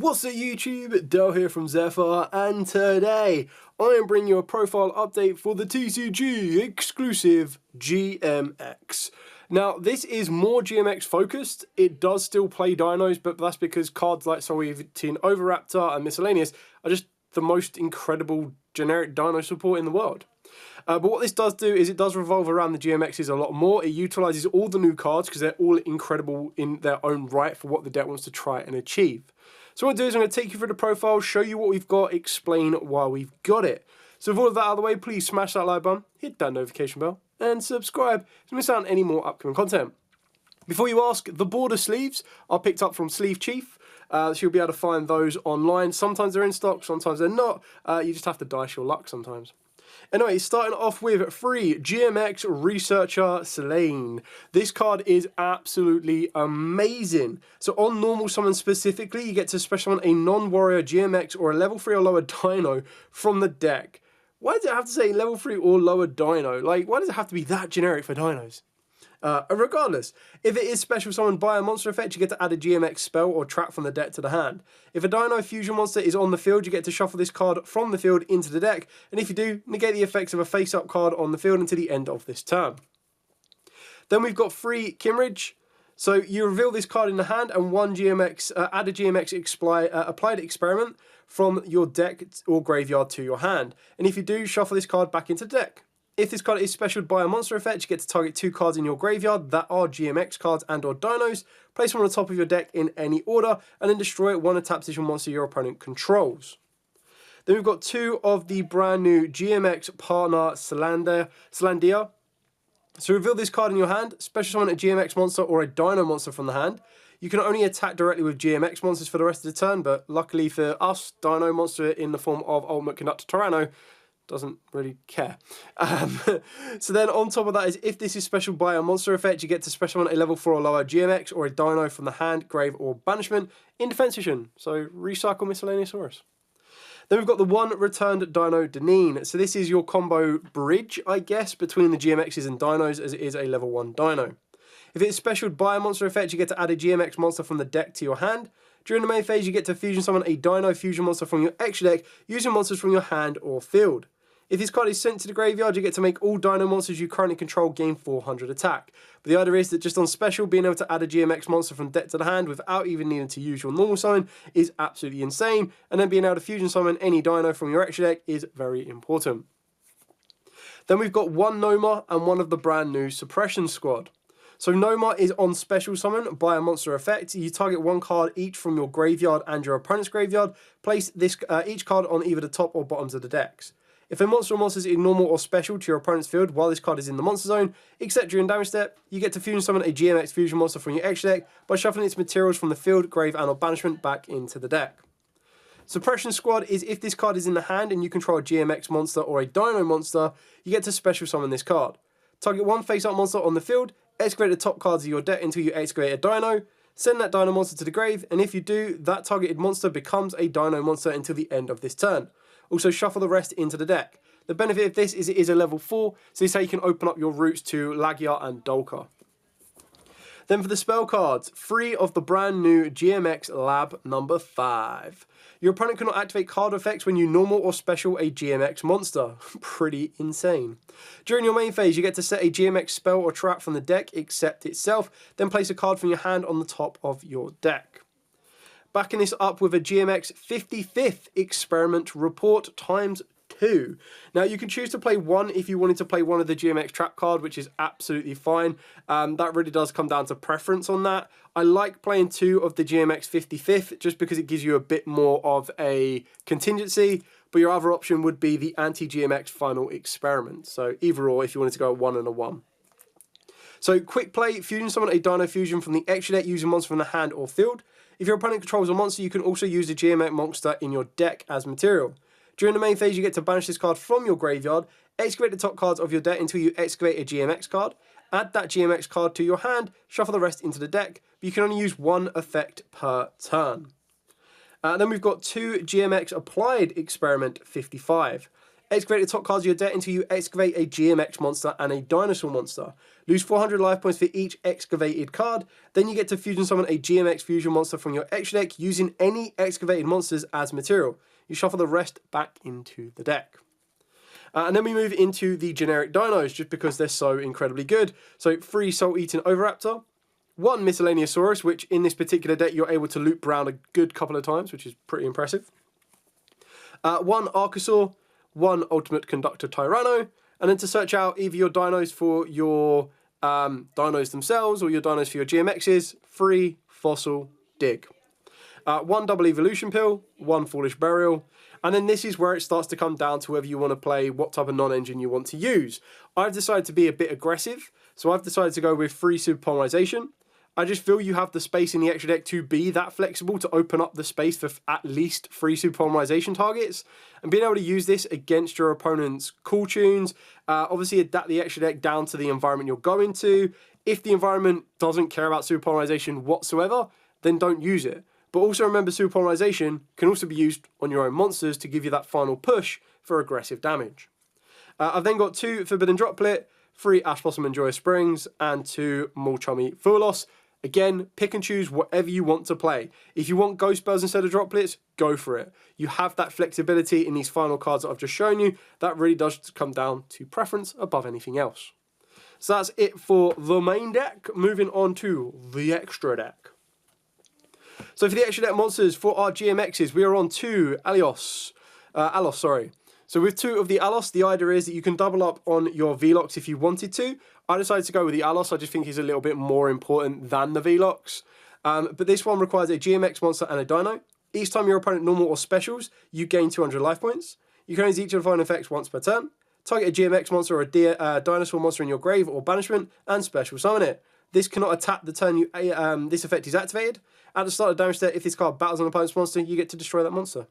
What's up YouTube, Dell here from Zephyr, and today I am bringing you a profile update for the TCG exclusive GMX. Now this is more GMX focused. It does still play dinos, but that's because cards like Soviet Overraptor and Miscellaneous are just the most incredible generic dino support in the world. But what this does do is it does revolve around the GMXs a lot more. It utilises all the new cards because they're all incredible in their own right for what the deck wants to try and achieve. So what I'm going to do is I'm going to take you through the profile, show you what we've got, explain why we've got it. So with all of that out of the way, please smash that like button, hit that notification bell, and subscribe to miss out on any more upcoming content. Before you ask, the border sleeves are picked up from Sleeve Chief. So you'll be able to find those online. Sometimes they're in stock, sometimes they're not. You just have to dice your luck sometimes. Anyway, starting off with free GMX Researcher Slain. This card is absolutely amazing. So on normal summon specifically, you get to special summon a non-warrior GMX or a level 3 or lower dino from the deck. Why does it have to say level 3 or lower dino? Like, why does it have to be that generic for dinos? Regardless, if it is special summoned by a monster effect, you get to add a GMX spell or trap from the deck to the hand. If a Dino Fusion monster is on the field, you get to shuffle this card from the field into the deck, and if you do, negate the effects of a face-up card on the field until the end of this turn. Then we've got free Kimmeridge. So you reveal this card in the hand and one GMX, add a GMX applied experiment from your deck or graveyard to your hand. And if you do, shuffle this card back into the deck. If this card is specialed by a monster effect, you get to target 2 cards in your graveyard that are GMX cards and or dinos, place them on the top of your deck in any order, and then destroy one attack position monster your opponent controls. Then we've got 2 of the brand new GMX partner Salandia. So reveal this card in your hand, special summon a GMX monster or a dino monster from the hand. You can only attack directly with GMX monsters for the rest of the turn, but luckily for us, dino monster in the form of Ultimate Conductor Tyranno doesn't really care. So then on top of that is if this is special by a monster effect, you get to special summon a level 4 or lower GMX or a dino from the hand, grave or banishment in defense position. So recycle Miscellaneousaurus. Then we've got the one returned Dino Deneen. So this is your combo bridge, I guess, between the GMXs and dinos as it is a level 1 dino. If it is specialed by a monster effect, you get to add a GMX monster from the deck to your hand. During the main phase, you get to fusion summon a Dino Fusion monster from your extra deck using monsters from your hand or field. If this card is sent to the graveyard, you get to make all Dino monsters you currently control gain 400 attack. But the idea is that just on special, being able to add a GMX monster from deck to the hand without even needing to use your normal summon is absolutely insane, and then being able to fusion summon any Dino from your extra deck is very important. Then we've got one Noma and one of the brand new Suppression Squad. So Noma is on special summon by a monster effect. You target 1 card each from your graveyard and your opponent's graveyard. Place this each card on either the top or bottoms of the decks. If a monster or monster is normal or special to your opponent's field while this card is in the monster zone, except during damage step, you get to fusion summon a GMX fusion monster from your extra deck by shuffling its materials from the field, grave, and or banishment back into the deck. Suppression Squad is if this card is in the hand and you control a GMX monster or a Dino monster, you get to special summon this card. Target 1 face-up monster on the field, excavate the top cards of your deck until you excavate a Dino, send that Dino monster to the grave, and if you do, that targeted monster becomes a Dino monster until the end of this turn. Also shuffle the rest into the deck. The benefit of this is it is a level 4, so this is how you can open up your routes to Lagia and Dolka. Then for the spell cards, 3 of the brand new GMX Lab number 5. Your opponent cannot activate card effects when you normal or special a GMX monster. Pretty insane. During your main phase, you get to set a GMX spell or trap from the deck, except itself, then place a card from your hand on the top of your deck. Backing this up with a GMX 55th Experiment Report times 2. Now you can choose to play 1 if you wanted to play one of the GMX trap card, which is absolutely fine. That really does come down to preference on that. I like playing 2 of the GMX 55th just because it gives you a bit more of a contingency, but your other option would be the anti-GMX Final Experiment. So either or if you wanted to go a 1 and a 1. So quick play, fusion summon a Dino Fusion from the extra deck using monster from the hand or field. If your opponent controls a monster, you can also use the GMX monster in your deck as material. During the main phase, you get to banish this card from your graveyard, excavate the top cards of your deck until you excavate a GMX card, add that GMX card to your hand, shuffle the rest into the deck, but you can only use 1 effect per turn. Then we've got 2 GMX Applied Experiment 55. Excavate the top cards of your deck until you excavate a GMX monster and a Dinosaur monster. Lose 400 life points for each excavated card. Then you get to fusion summon a GMX fusion monster from your extra deck using any excavated monsters as material. You shuffle the rest back into the deck. And then we move into the generic dinos, just because they're so incredibly good. So 3 Soul Eating Oviraptor, 1 Miscellaneousaurus, which in this particular deck you're able to loop around a good couple of times, which is pretty impressive. 1 Archosaur, 1 Ultimate Conductor Tyranno, and then to search out either your dinos for your dinos themselves or your dinos for your GMXs, 3 Fossil Dig. 1 Double Evolution Pill, 1 Foolish Burial, and then this is where it starts to come down to whether you want to play what type of non-engine you want to use. I've decided to be a bit aggressive, so I've decided to go with 3 Super Polymerization. I just feel you have the space in the extra deck to be that flexible, to open up the space for at least 3 Super Polymerization targets, and being able to use this against your opponent's cool tunes. Obviously adapt the extra deck down to the environment you're going to. If the environment doesn't care about Super Polymerization whatsoever, then don't use it. But also remember, Super Polymerization can also be used on your own monsters to give you that final push for aggressive damage. I've then got 2 Forbidden Droplet, 3 Ash Blossom and Joyous Springs, and 2 Mulchummy Foolos. Again, pick and choose whatever you want to play. If you want Ghost Spells instead of Droplets, go for it. You have that flexibility in these final cards that I've just shown you. That really does come down to preference above anything else. So that's it for the main deck. Moving on to the extra deck. So for the extra deck monsters, for our GMXs, we are on 2 Alos. So with 2 of the Alos, the idea is that you can double up on your Velox if you wanted to. I decided to go with the Alos. I just think he's a little bit more important than the Velox. But this one requires a GMX monster and a Dino. Each time your opponent normal or specials, you gain 200 life points. You can use each of the following effects once per turn. Target a GMX monster or a Dinosaur monster in your grave or banishment and special summon it. This cannot attack the turn this effect is activated. At the start of damage step, if this card battles an opponent's monster, you get to destroy that monster.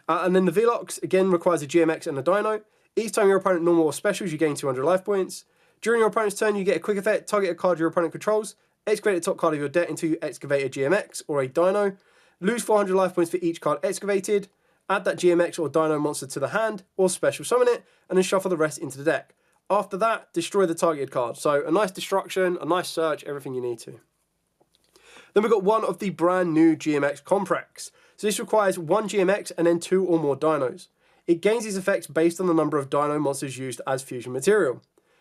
And then the Velox, again, requires a GMX and a Dino. Each time your opponent normal or specials, you gain 200 life points. During your opponent's turn, you get a quick effect. Target a card your opponent controls. Excavate the top card of your deck until you excavate a GMX or a Dino. Lose 400 life points for each card excavated. Add that GMX or Dino monster to the hand, or special summon it, and then shuffle the rest into the deck. After that, destroy the targeted card. So a nice destruction, a nice search, everything you need to. Then we've got 1 of the brand new GMX Comprex. So this requires 1 GMX and then 2 or more dinos. It gains these effects based on the number of dino monsters used as fusion material.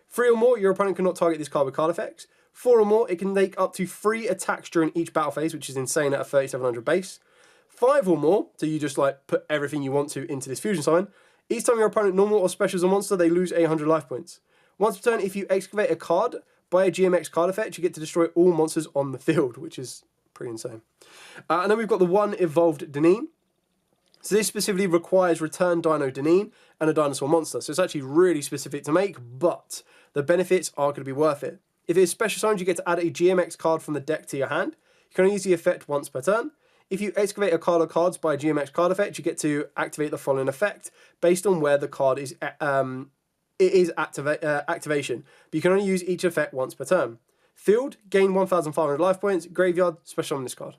3 or more, your opponent cannot target this card with card effects. 4 or more, it can make up to 3 attacks during each battle phase, which is insane at a 3700 base. 5 or more, so you just like put everything you want to into this fusion summon. Each time your opponent normal or specials a monster, they lose 800 life points. Once per turn, if you excavate a card by a GMX card effect, you get to destroy all monsters on the field, which is pretty insane. And then we've got the 1 Evolved Deneen. So this specifically requires Return Dino Deneen and a Dinosaur monster. So it's actually really specific to make, but the benefits are going to be worth it. If it is special summoned, you get to add a GMX card from the deck to your hand. You can only use the effect once per turn. If you excavate a card or cards by a GMX card effect, you get to activate the following effect based on where the card is activation. But you can only use each effect once per turn. Field, gain 1,500 life points. Graveyard, special on this card.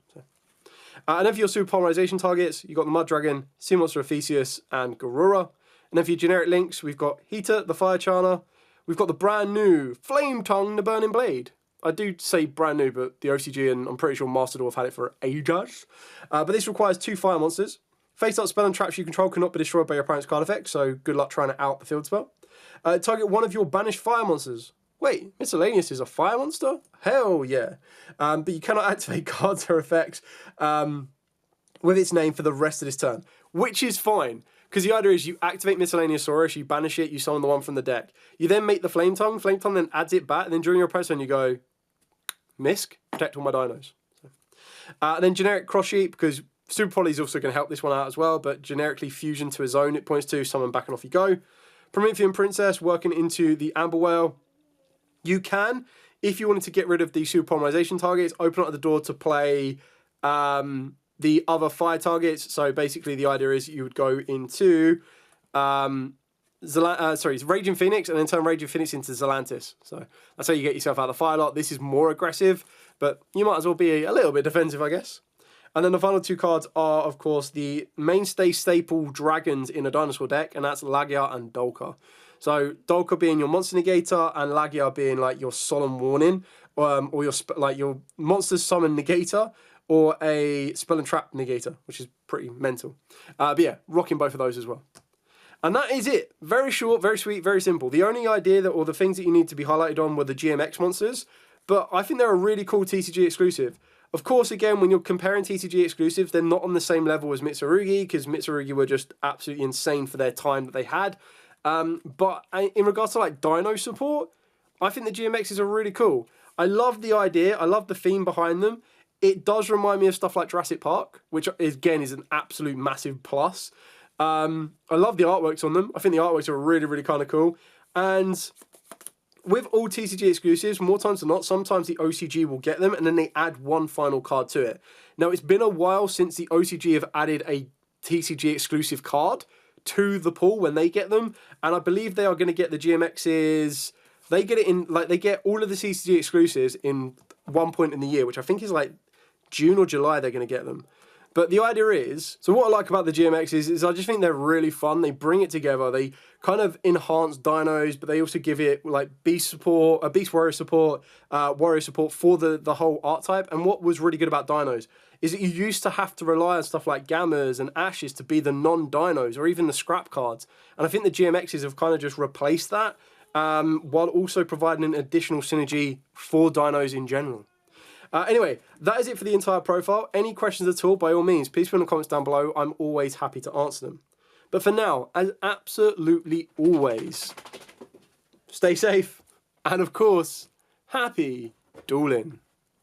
And then for your Super Polymerization targets, you've got the Mud Dragon, Sea Monster of Theseus, and Garura. And then for your generic links, we've got Heater, the Fire Charmer. We've got the brand new Flame Tongue, the Burning Blade. I do say brand new, but the OCG and I'm pretty sure Master have had it for ages. But this requires 2 fire monsters. Face-up spell and traps you control cannot be destroyed by your opponent's card effect, so good luck trying to out the field spell. Target 1 of your banished fire monsters. Wait, Miscellaneous is a fire monster? Hell yeah. But you cannot activate cards or effects with its name for the rest of this turn, which is fine. Because the idea is you activate Miscellaneousaurus, you banish it, you summon the one from the deck. You then make the Flame Tongue then adds it back, and then during your opponent's turn you go, Misk, protect all my dinos. And then generic Cross Sheep, because Super Poly is also going to help this one out as well, but generically Fusion to a zone it points to, summon back and off you go. Promethean Princess working into the Amber Whale. You can, if you wanted to get rid of the Super Polymerization targets, open up the door to play the other fire targets. So basically the idea is you would go into Raging Phoenix and then turn Raging Phoenix into Zelantis. So that's how you get yourself out of the fire lot. This is more aggressive, but you might as well be a little bit defensive, I guess. And then the final two cards are, of course, the mainstay staple dragons in a Dinosaur deck, and that's Lagia and Dolka. So Dolka being your monster negator, and Lagia being like your solemn warning, or your monster summon negator, or a spell and trap negator, which is pretty mental. But yeah, rocking both of those as well. And that is it. Very short, very sweet, very simple. The only idea that, or the things that you need to be highlighted on were the GMX monsters, but I think they're a really cool TCG exclusive. Of course, again, when you're comparing TCG exclusives, they're not on the same level as Mitsurugi, because Mitsurugi were just absolutely insane for their time that they had. But in regards to like Dino support, I think the GMXs are really cool. I love the idea. I love the theme behind them. It does remind me of stuff like Jurassic Park, which again is an absolute massive plus. I love the artworks on them. I think the artworks are really, really kind of cool. And with all TCG exclusives, more times than not, sometimes the OCG will get them and then they add one final card to it. Now, it's been a while since the OCG have added a TCG exclusive card to the pool when they get them. And I believe they are going to get the GMXs. They get it in, like, they get all of the TCG exclusives in one point in the year, which I think is like June or July they're going to get them. But the idea is, so what I like about the GMXs is I just think they're really fun. They bring it together. They kind of enhance dinos, but they also give it like beast support, beast warrior support for the whole art type. And what was really good about dinos is that you used to have to rely on stuff like gammas and ashes to be the non-dinos or even the scrap cards. And I think the GMXs have kind of just replaced that while also providing an additional synergy for dinos in general. Anyway, that is it for the entire profile. Any questions at all, by all means, please put in the comments down below. I'm always happy to answer them. But for now, as absolutely always, stay safe and, of course, happy dueling.